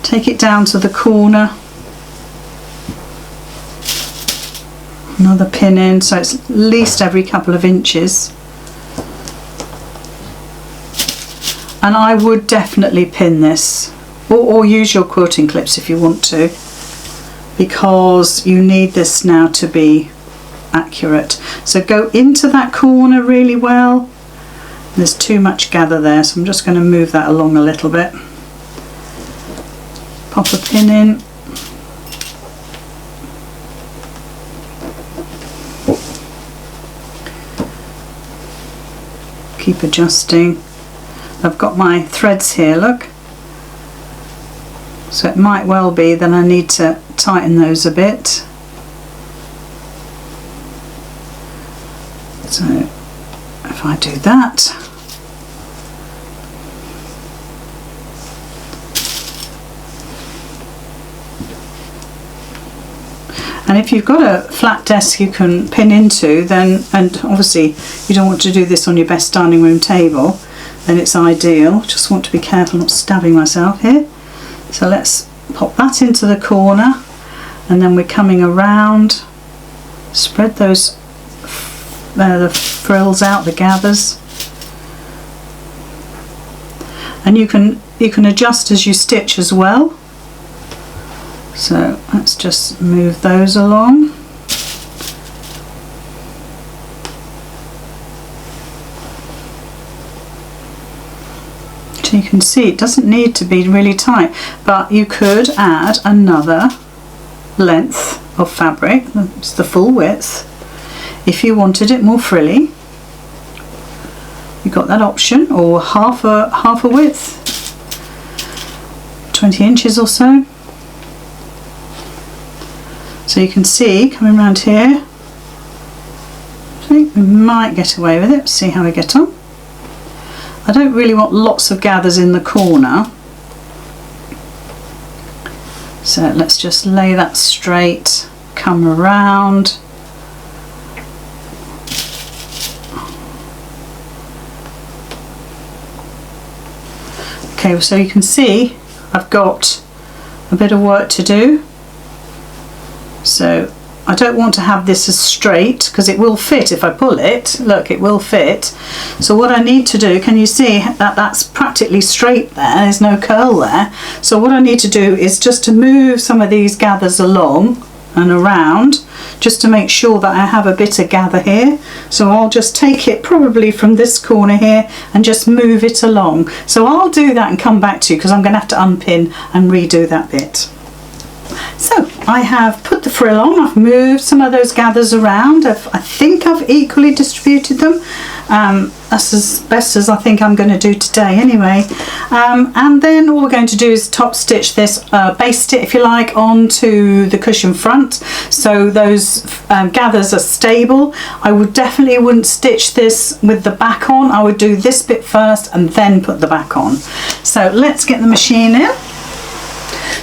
Take it down to the corner, another pin in, so it's at least every couple of inches. And I would definitely pin this, or use your quilting clips if you want to, because you need this now to be accurate. So go into that corner really well. There's too much gather there, so I'm just going to move that along a little bit. Pop a pin in. Keep adjusting. I've got my threads here, look. So it might well be that I need to tighten those a bit. So if I do that, and if you've got a flat desk you can pin into, then, and obviously you don't want to do this on your best dining room table, then it's ideal. Just want to be careful not stabbing myself here. So let's pop that into the corner, and then we're coming around, spread those the frills out, the gathers, and you can adjust as you stitch as well. So let's just move those along. So you can see it doesn't need to be really tight, but you could add another length of fabric, it's the full width, if you wanted it more frilly. You've got that option, or half a width, 20 inches or so. So you can see, coming around here, I think we might get away with it. See how we get on. I don't really want lots of gathers in the corner, so let's just lay that straight, come around. Okay, so you can see I've got a bit of work to do. So I don't want to have this as straight, because it will fit if I pull it. Look, it will fit. So what I need to do, can you see that that's practically straight there, there's no curl there. So what I need to do is just to move some of these gathers along and around, just to make sure that I have a bit of gather here. So I'll just take it probably from this corner here and just move it along. So I'll do that and come back to you, because I'm going to have to unpin and redo that bit. So I have put the frill on, I've moved some of those gathers around, I think I've equally distributed them. That's as best as I think I'm going to do today anyway. And then all we're going to do is top stitch this, baste it if you like, onto the cushion front, so those gathers are stable. I would definitely wouldn't stitch this with the back on, I would do this bit first and then put the back on. So let's get the machine in.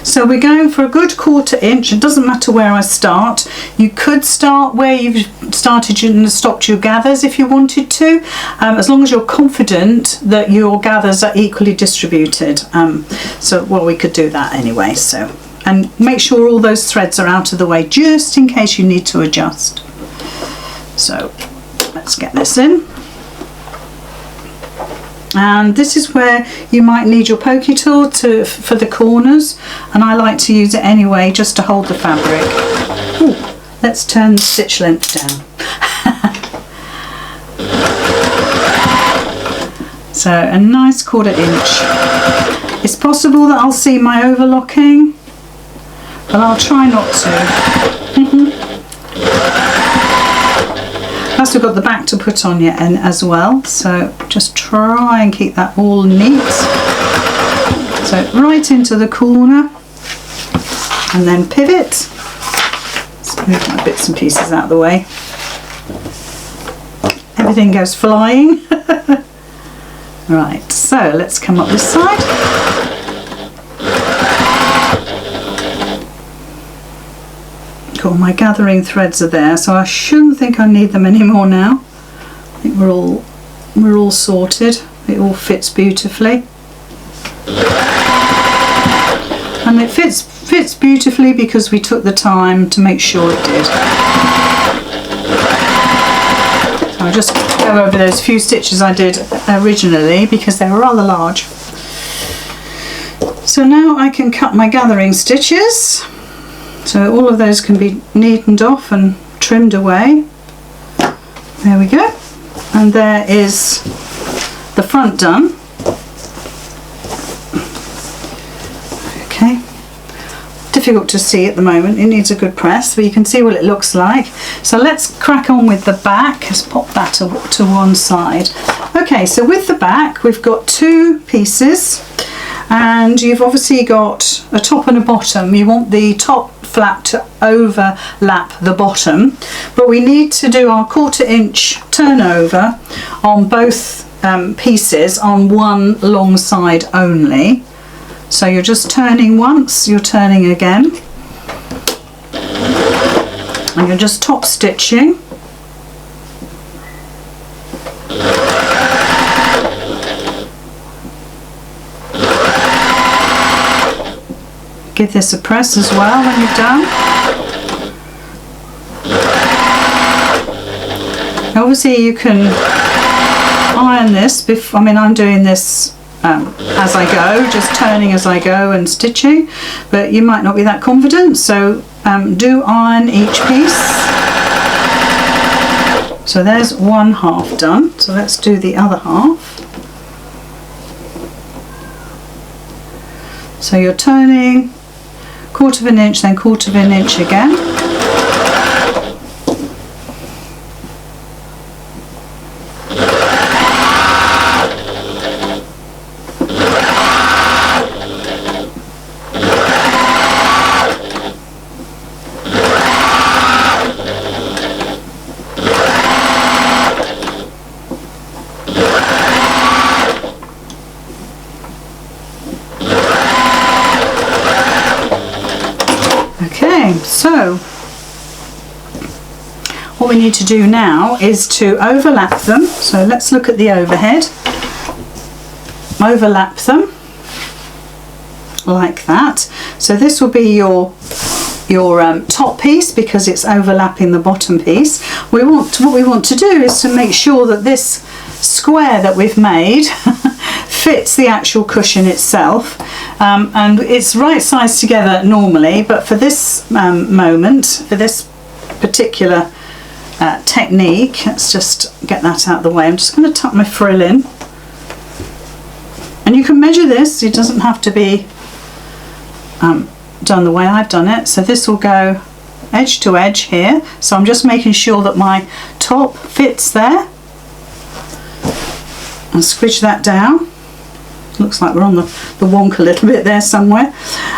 So we're going for a good 1/4 inch. It doesn't matter where I start. You could start where you've started and stopped your gathers if you wanted to, as long as you're confident that your gathers are equally distributed. So well, we could do that anyway. So, and make sure all those threads are out of the way, just in case you need to adjust. So let's get this in. And this is where you might need your pokey tool for the corners, and I like to use it anyway just to hold the fabric. Ooh, let's turn the stitch length down. So a nice 1/4 inch. It's possible that I'll see my overlocking, but I'll try not to. Plus we've got the back to put on yet and as well, so just try and keep that all neat. So right into the corner and then pivot. Let's move my bits and pieces out of the way. Everything goes flying. Right, so let's come up this side. All my gathering threads are there, so I shouldn't think I need them anymore now. I think we're all sorted. It all fits beautifully, and it fits beautifully because we took the time to make sure it did. So I'll just go over those few stitches I did originally because they were rather large. So now I can cut my gathering stitches. So all of those can be neatened off and trimmed away. There we go. And there is the front done. Okay. Difficult to see at the moment. It needs a good press, but you can see what it looks like. So let's crack on with the back. Let's pop that to one side. Okay, so with the back, we've got two pieces. And you've obviously got a top and a bottom. You want the top flap to overlap the bottom, but we need to do our 1/4 inch turnover on both pieces on one long side only. So you're just turning once, you're turning again, and you're just top stitching. Give this a press as well when you've done. Obviously you can iron this before, I'm doing this as I go, just turning as I go and stitching, but you might not be that confident, so do iron each piece. So there's one half done, so let's do the other half. So you're turning 1/4 inch, then 1/4 inch again. So what we need to do now is to overlap them. So let's look at the overhead. Overlap them like that. So this will be your top piece because it's overlapping the bottom piece. What we want to do is to make sure that this square that we've made fits the actual cushion itself, and it's right sized together normally, but for this moment, for this particular technique, let's just get that out of the way. I'm just going to tuck my frill in, and you can measure this. It doesn't have to be done the way I've done it. So this will go edge to edge here, so I'm just making sure that my top fits there, and squidge that down. Looks like we're on the wonk a little bit there somewhere,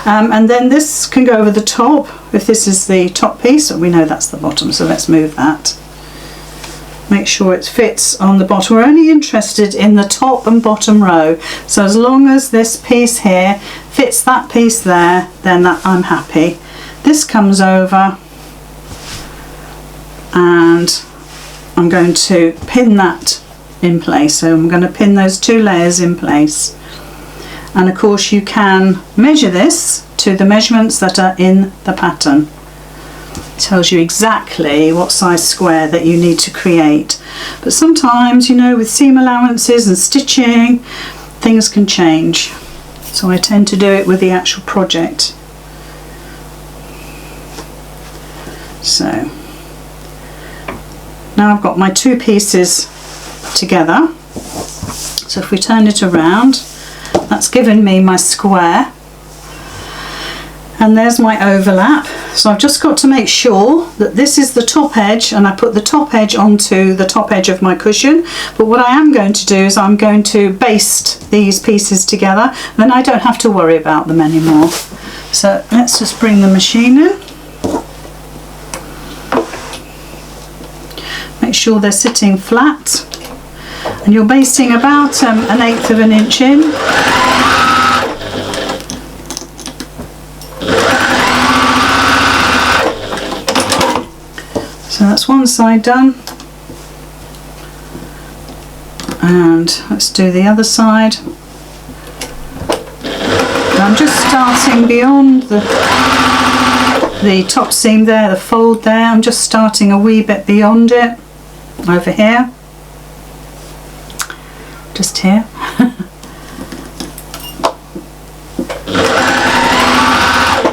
and then this can go over the top if this is the top piece, but we know that's the bottom, so let's move that. Make sure it fits on the bottom. We're only interested in the top and bottom row, so as long as this piece here fits that piece there, then I'm happy. This comes over, and I'm going to pin that in place. So I'm going to pin those two layers in place, and of course you can measure this to the measurements that are in the pattern. It tells you exactly what size square that you need to create, but sometimes, you know, with seam allowances and stitching, things can change, so I tend to do it with the actual project. So now I've got my two pieces together, so if we turn it around, that's given me my square, and there's my overlap. So I've just got to make sure that this is the top edge, and I put the top edge onto the top edge of my cushion. But what I am going to do is I'm going to baste these pieces together, then I don't have to worry about them anymore. So let's just bring the machine in. Make sure they're sitting flat. and you're basting about 1/8 of an inch in. So that's one side done, and let's do the other side. And I'm just starting beyond the top seam there, the fold there. I'm just starting a wee bit beyond it, over here, just here.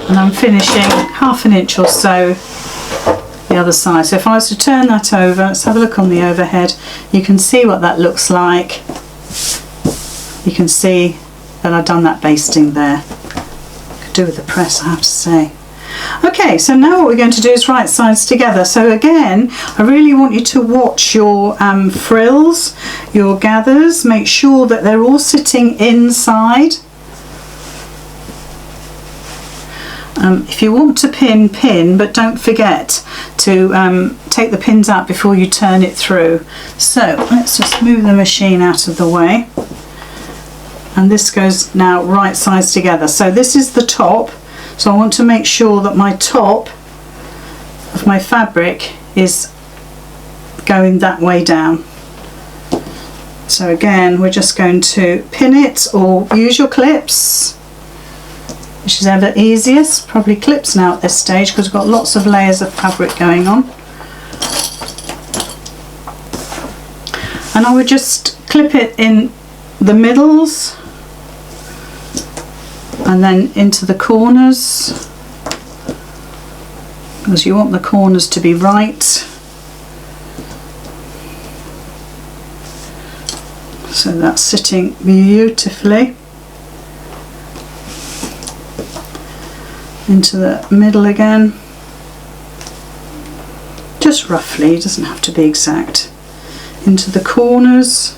And I'm finishing 1/2 inch or so the other side. So if I was to turn that over, let's have a look on the overhead. You can see what that looks like. You can see that I've done that basting there. Could do with the press, I have to say. Okay, so now what we're going to do is right sides together. So again, I really want you to watch your frills, your gathers. Make sure that they're all sitting inside. If you want to pin, but don't forget to take the pins out before you turn it through. So let's just move the machine out of the way. And this goes now right sides together. So this is the top. So I want to make sure that my top of my fabric is going that way down. So again, we're just going to pin it, or use your clips, which is ever easiest. Probably clips now at this stage because we've got lots of layers of fabric going on. And I would just clip it in the middles and then into the corners, because you want the corners to be right. So that's sitting beautifully. Into the middle again, just roughly, it doesn't have to be exact. Into the corners,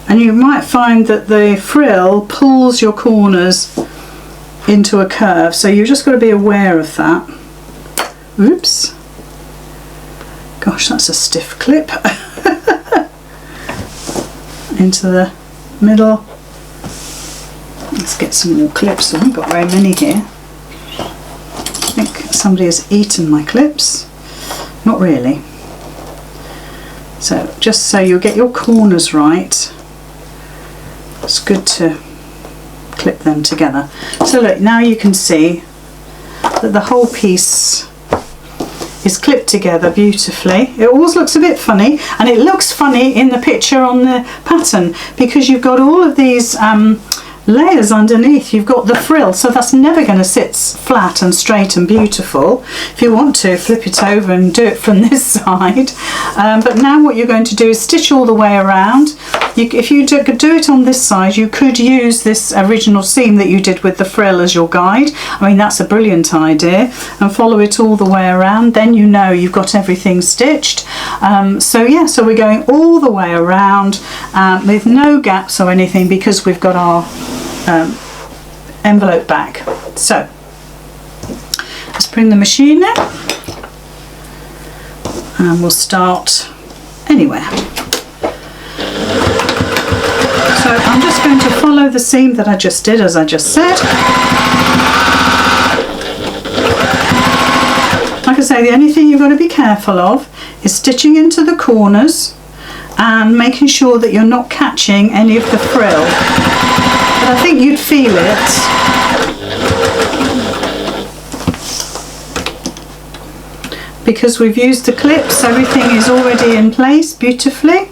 and you might find that the frill pulls your corners into a curve, so you've just got to be aware of that. Oops, gosh, that's a stiff clip. Into the middle. Let's get some more clips. I haven't got very many here. I think somebody has eaten my clips. Not really. So just so you'll get your corners right, it's good to clip them together. So look, now you can see that the whole piece is clipped together beautifully. It always looks a bit funny, and it looks funny in the picture on the pattern because you've got all of these layers underneath. You've got the frill, so that's never going to sit flat and straight and beautiful. If you want to, flip it over and do it from this side, but now what you're going to do is stitch all the way around. If you do it on this side, you could use this original seam that you did with the frill as your guide. I mean, that's a brilliant idea, and follow it all the way around. Then you know you've got everything stitched. So yeah, so we're going all the way around with no gaps or anything, because we've got our envelope back. So let's bring the machine in and we'll start anywhere. So I'm just going to follow the seam that I just did, as I just said. Like I say, the only thing you've got to be careful of is stitching into the corners and making sure that you're not catching any of the frill. But I think you'd feel it. Because we've used the clips, everything is already in place beautifully.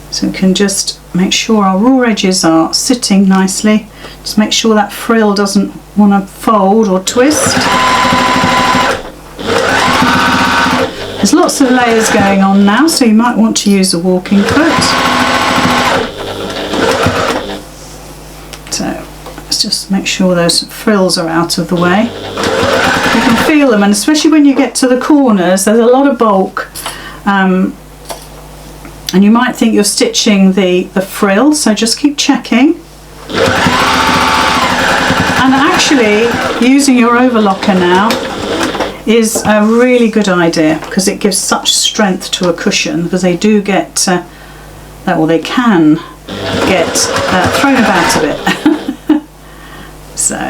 So we can just make sure our raw edges are sitting nicely. Just make sure that frill doesn't want to fold or twist. There's lots of layers going on now, so you might want to use a walking foot. So let's just make sure those frills are out of the way. You can feel them, and especially when you get to the corners, there's a lot of bulk. And you might think you're stitching the frill, so just keep checking. And actually, using your overlocker now, is a really good idea because it gives such strength to a cushion, because they do get, they can get thrown about a bit. So, I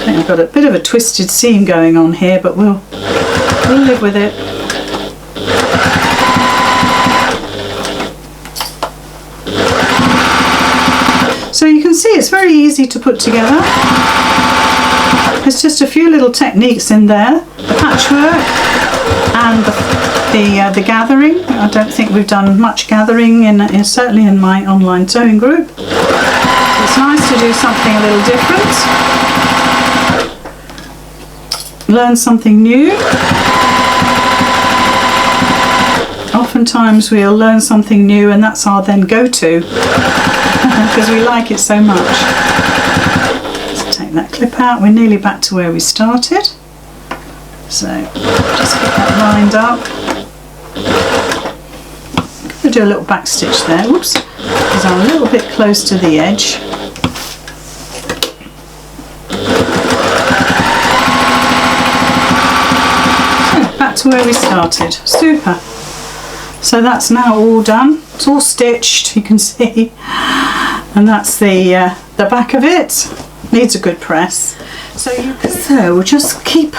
think I've got a bit of a twisted seam going on here, but we'll live with it. So you can see it's very easy to put together. There's just a few little techniques in there, the patchwork and the gathering. I don't think we've done much gathering certainly in my online sewing group. So it's nice to do something a little different. Learn something new. Oftentimes we'll learn something new and that's our then go-to because we like it so much. Let's take that clip out. We're nearly back to where we started. So just get that lined up. I'm going to do a little back stitch there. Whoops, because I'm a little bit close to the edge. So back to where we started. Super. So that's now all done. It's all stitched, you can see, and that's the back of it. Needs a good press. So we'll just keep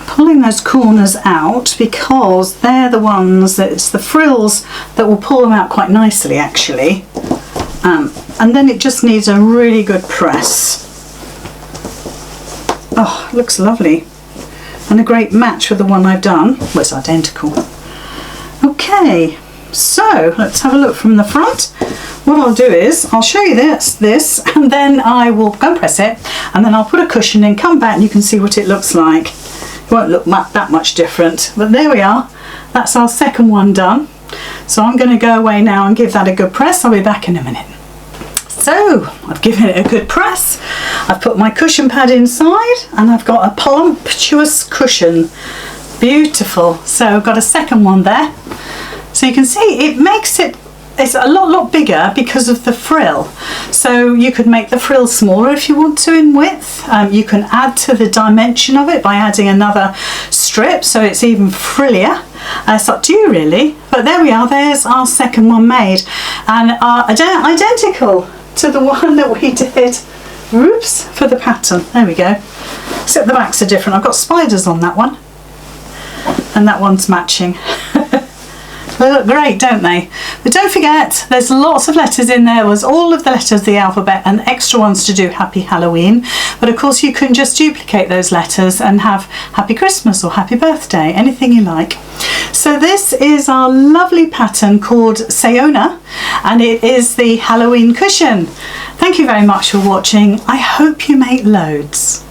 pulling those corners out because they're the ones it's the frills that will pull them out quite nicely actually. And then it just needs a really good press. Oh, it looks lovely, and a great match with the one I've done. Well, it's identical. Okay, so let's have a look from the front. What I'll do is I'll show you this and then I will go and press it, and then I'll put a cushion in, come back and you can see what it looks like. It won't look that much different, but there we are. That's our second one done. So I'm going to go away now and give that a good press. I'll be back in a minute. So I've given it a good press. I've put my cushion pad inside and I've got a plumptuous cushion. Beautiful. So I've got a second one there. So you can see it makes it's a lot bigger because of the frill. So you could make the frill smaller if you want to in width. You can add to the dimension of it by adding another strip so it's even frillier. It's up to you really. But there we are, there's our second one made, and are identical to the one that we did, oops, for the pattern. There we go. Except the backs are different. I've got spiders on that one. And that one's matching. They look great, don't they? But don't forget, there's lots of letters in there. There's all of the letters of the alphabet and extra ones to do Happy Halloween. But of course you can just duplicate those letters and have Happy Christmas or Happy Birthday, anything you like. So this is our lovely pattern called Sayona, and it is the Halloween cushion. Thank you very much for watching. I hope you make loads.